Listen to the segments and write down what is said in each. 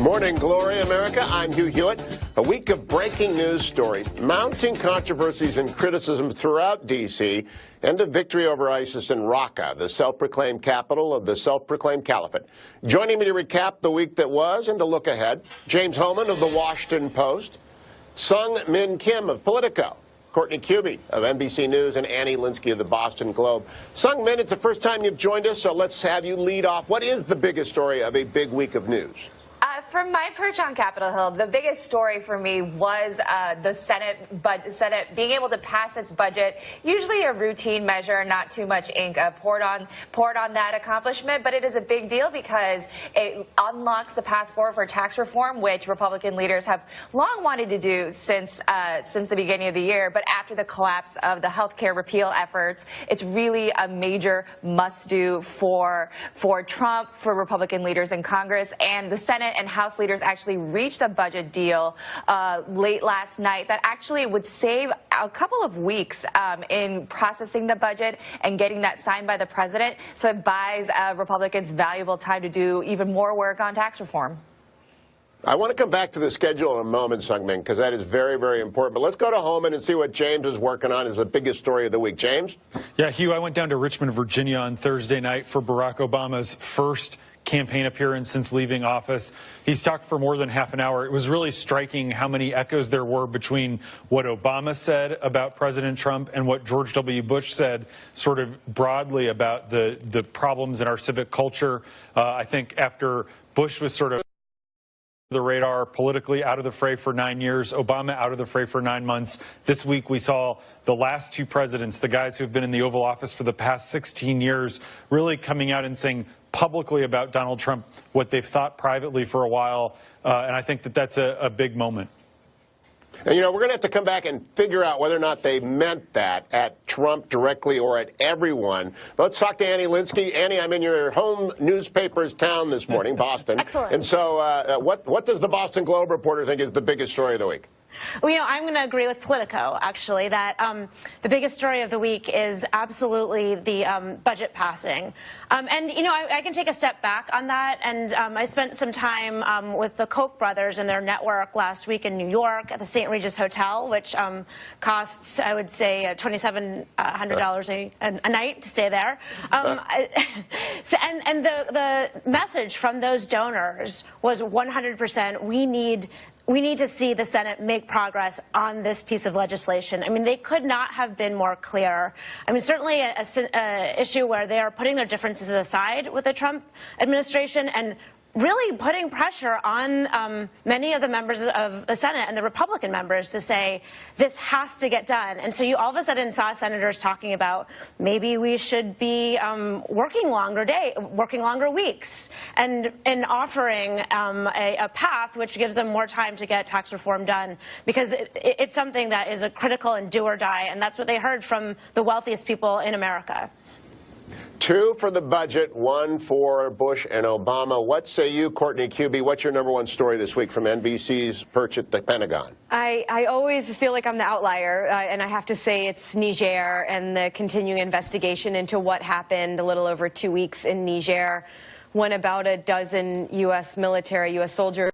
Morning glory, America. I'm Hugh Hewitt. A week of breaking news stories, mounting controversies and criticism throughout D.C., and a victory over ISIS in Raqqa, the self-proclaimed capital of the self-proclaimed caliphate. Joining me to recap the week that was and to look ahead, James Hohmann of The Washington Post, Seung Kim of Politico, Courtney Kube of NBC News, and Linskey of the Boston Globe. Seung, it's the first time you've joined us, so let's have you lead off. What is the biggest story of a big week of news? From my perch on Capitol Hill, the biggest story for me was the Senate being able to pass its budget. Usually a routine measure, not too much ink poured on that accomplishment, but it is a big deal because it unlocks the path forward for tax reform, which Republican leaders have long wanted to do since the beginning of the year. But after the collapse of the health care repeal efforts, it's really a major must-do for Trump, for Republican leaders in Congress, and the Senate and House leaders actually reached a budget deal late last night that actually would save a couple of weeks in processing the budget and getting that signed by the president. So it buys Republicans valuable time to do even more work on tax reform. I want to come back to the schedule in a moment, Seung, because that is very, very important. But let's go to Hohmann and see what James is working on as the biggest story of the week. James? Yeah, Hugh, I went down to Richmond, Virginia on Thursday night for Barack Obama's first campaign appearance since leaving office. He's talked for more than half an hour. It was really striking how many echoes there were between what Obama said about President Trump and what George W. Bush said sort of broadly about the problems in our civic culture. I think after Bush was sort of the radar politically, out of the fray for 9 years, Obama out of the fray for 9 months. This week we saw the last two presidents, the guys who have been in the Oval Office for the past 16 years, really coming out and saying publicly about Donald Trump what they've thought privately for a while, and I think that that's a big moment. And, we're going to have to come back and figure out whether or not they meant that at Trump directly or at everyone. But let's talk to Linskey. I'm in your home newspaper's town this morning, Boston. Excellent. And so what does the Boston Globe reporter think is the biggest story of the week? Well, I'm going to agree with Politico, actually, that the biggest story of the week is absolutely the budget passing. And, I can take a step back on that. And I spent some time with the Koch brothers and their network last week in New York at the St. Regis Hotel, which costs, I would say, $2,700 a night to stay there. And the message from those donors was 100%, we need to see the Senate make progress on this piece of legislation. I mean, they could not have been more clear. I mean, certainly an issue where they are putting their differences aside with the Trump administration and really putting pressure on many of the members of the Senate and the Republican members to say this has to get done. And so you all of a sudden saw senators talking about maybe we should be working longer weeks, and offering a path which gives them more time to get tax reform done, because it's something that is a critical and do or die, and that's what they heard from the wealthiest people in America. 2 for the budget, 1 for Bush and Obama. What say you, Courtney Kube? What's your #1 story this week from NBC's perch at the Pentagon? I always feel like I'm the outlier, and I have to say it's Niger and the continuing investigation into what happened a little over 2 weeks in Niger, when about a dozen U.S. soldiers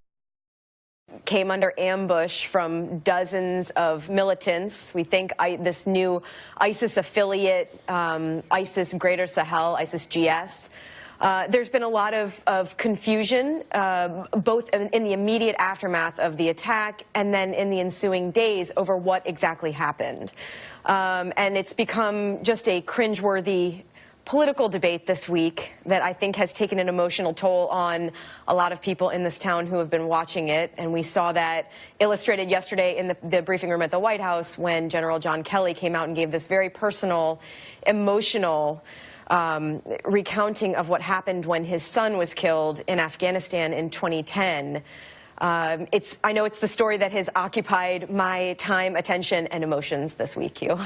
came under ambush from dozens of militants. We think this new ISIS affiliate, ISIS Greater Sahel, ISIS-GS. There's been a lot of confusion, both in the immediate aftermath of the attack and then in the ensuing days over what exactly happened. And it's become just a cringeworthy political debate this week that I think has taken an emotional toll on a lot of people in this town who have been watching it. And we saw that illustrated yesterday in the briefing room at the White House when General John Kelly came out and gave this very personal, emotional recounting of what happened when his son was killed in Afghanistan in 2010. I know it's the story that has occupied my time, attention, and emotions this week, Hugh.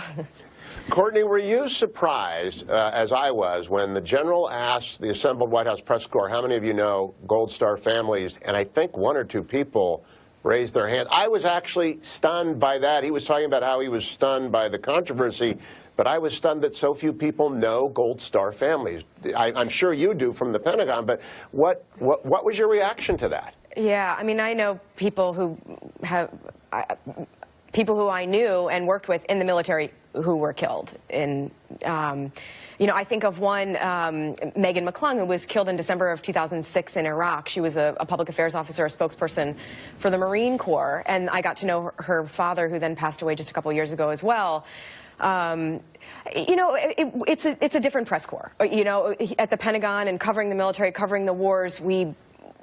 Courtney, were you surprised, as I was, when the general asked the assembled White House press corps, how many of you know Gold Star families? And I think 1 or 2 people raised their hand. I was actually stunned by that. He was talking about how he was stunned by the controversy, but I was stunned that so few people know Gold Star families. I'm sure you do from the Pentagon, but what was your reaction to that? Yeah, I mean, I know people who I knew and worked with in the military who were killed. You know, I think of one, Megan McClung, who was killed in December of 2006 in Iraq. She was a public affairs officer, a spokesperson for the Marine Corps, and I got to know her father, who then passed away just a couple years ago as well. You know, it's a different press corps. You know, at the Pentagon and covering the military, covering the wars, we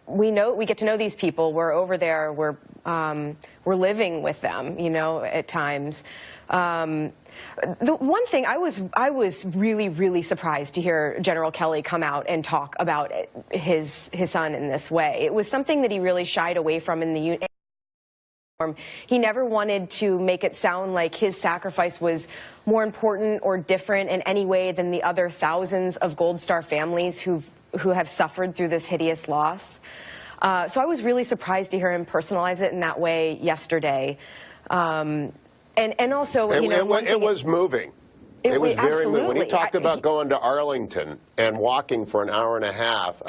get to know these people. We're over there. We're living with them, you know, at times. The one thing I was really surprised to hear General Kelly come out and talk about his son in this way. It was something that he really shied away from in the uniform. He never wanted to make it sound like his sacrifice was more important or different in any way than the other thousands of Gold Star families who have suffered through this hideous loss. So I was really surprised to hear him personalize it in that way yesterday. And also, you know, it was moving. It was very moving. When he talked about going to Arlington and walking for an hour and a half,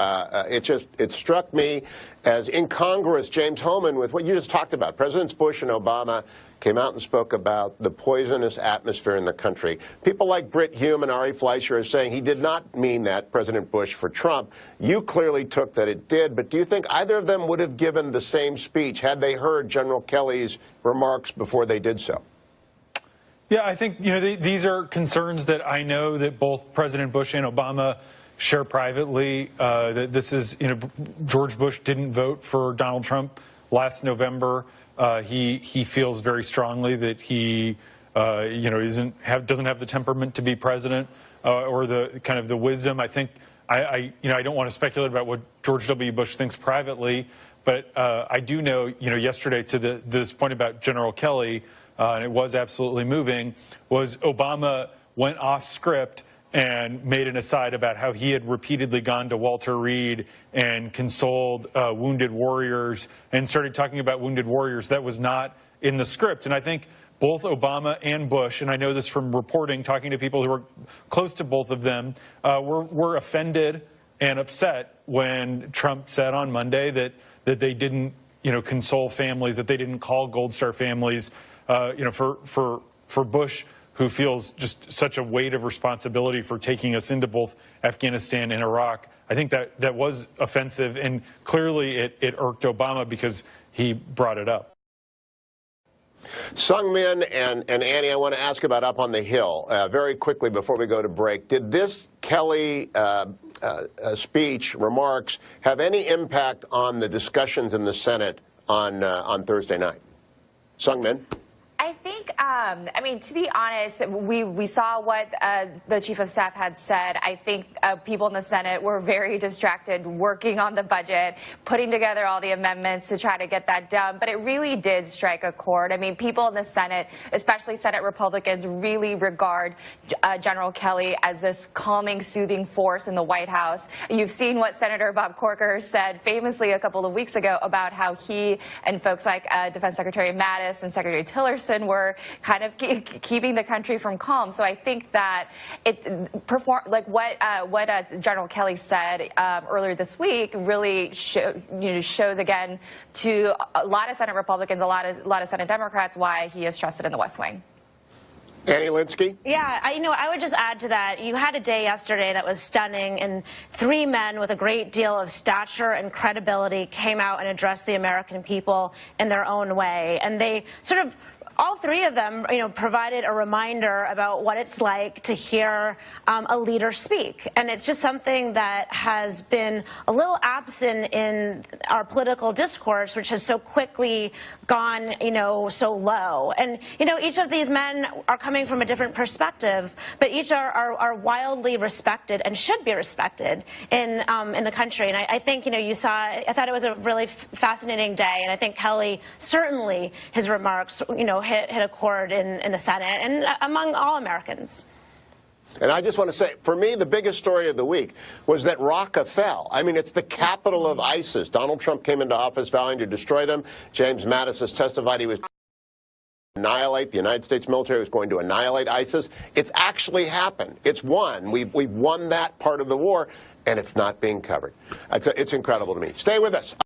it struck me as incongruous, James Hohmann, with what you just talked about. Presidents Bush and Obama came out and spoke about the poisonous atmosphere in the country. People like Britt Hume and Ari Fleischer are saying he did not mean that, President Bush, for Trump. You clearly took that it did, but do you think either of them would have given the same speech had they heard General Kelly's remarks before they did so? Yeah, I think, you know, these are concerns that I know that both President Bush and Obama share privately. That this is, you know, George Bush didn't vote for Donald Trump last November. He feels very strongly that he, you know, doesn't have the temperament to be president or the kind of the wisdom. I think you know, I don't want to speculate about what George W. Bush thinks privately, but I do know, you know, yesterday to this point about General Kelly. And it was absolutely moving, was Obama went off script and made an aside about how he had repeatedly gone to Walter Reed and consoled wounded warriors and started talking about wounded warriors. That was not in the script. And I think both Obama and Bush, and I know this from reporting, talking to people who were close to both of them, were offended and upset when Trump said on Monday that they didn't, you know, console families, that they didn't call Gold Star families. You know, for Bush, who feels just such a weight of responsibility for taking us into both Afghanistan and Iraq, I think that was offensive, and clearly it irked Obama because he brought it up. Seung and Annie, I want to ask about Up on the Hill very quickly before we go to break. Did this Kelly speech, remarks, have any impact on the discussions in the Senate on Thursday night? Seung. I think, I mean, to be honest, we saw what the chief of staff had said. I think people in the Senate were very distracted working on the budget, putting together all the amendments to try to get that done. But it really did strike a chord. I mean, people in the Senate, especially Senate Republicans, really regard General Kelly as this calming, soothing force in the White House. You've seen what Senator Bob Corker said famously a couple of weeks ago about how he and folks like Defense Secretary Mattis and Secretary Tillerson were kind of keeping the country from calm. So I think that what General Kelly said earlier this week really shows again to a lot of Senate Republicans, a lot of Senate Democrats, why he is trusted in the West Wing. Annie Linskey? Yeah, I would just add to that. You had a day yesterday that was stunning, and three men with a great deal of stature and credibility came out and addressed the American people in their own way. And they sort of, all three of them, you know, provided a reminder about what it's like to hear a leader speak. And it's just something that has been a little absent in our political discourse, which has so quickly gone, you know, so low. And, you know, each of these men are coming from a different perspective, but each are wildly respected and should be respected in the country. And I think, you know, I thought it was a really fascinating day. And I think Kelly, certainly his remarks, you know, hit a chord in the Senate and among all Americans. And I just want to say, for me, the biggest story of the week was that Raqqa fell. I mean, it's the capital of ISIS. Donald Trump came into office vowing to destroy them. James Mattis has testified he was annihilate. The United States military was going to annihilate ISIS. It's actually happened. It's won. We've won that part of the war, and it's not being covered. It's incredible to me. Stay with us.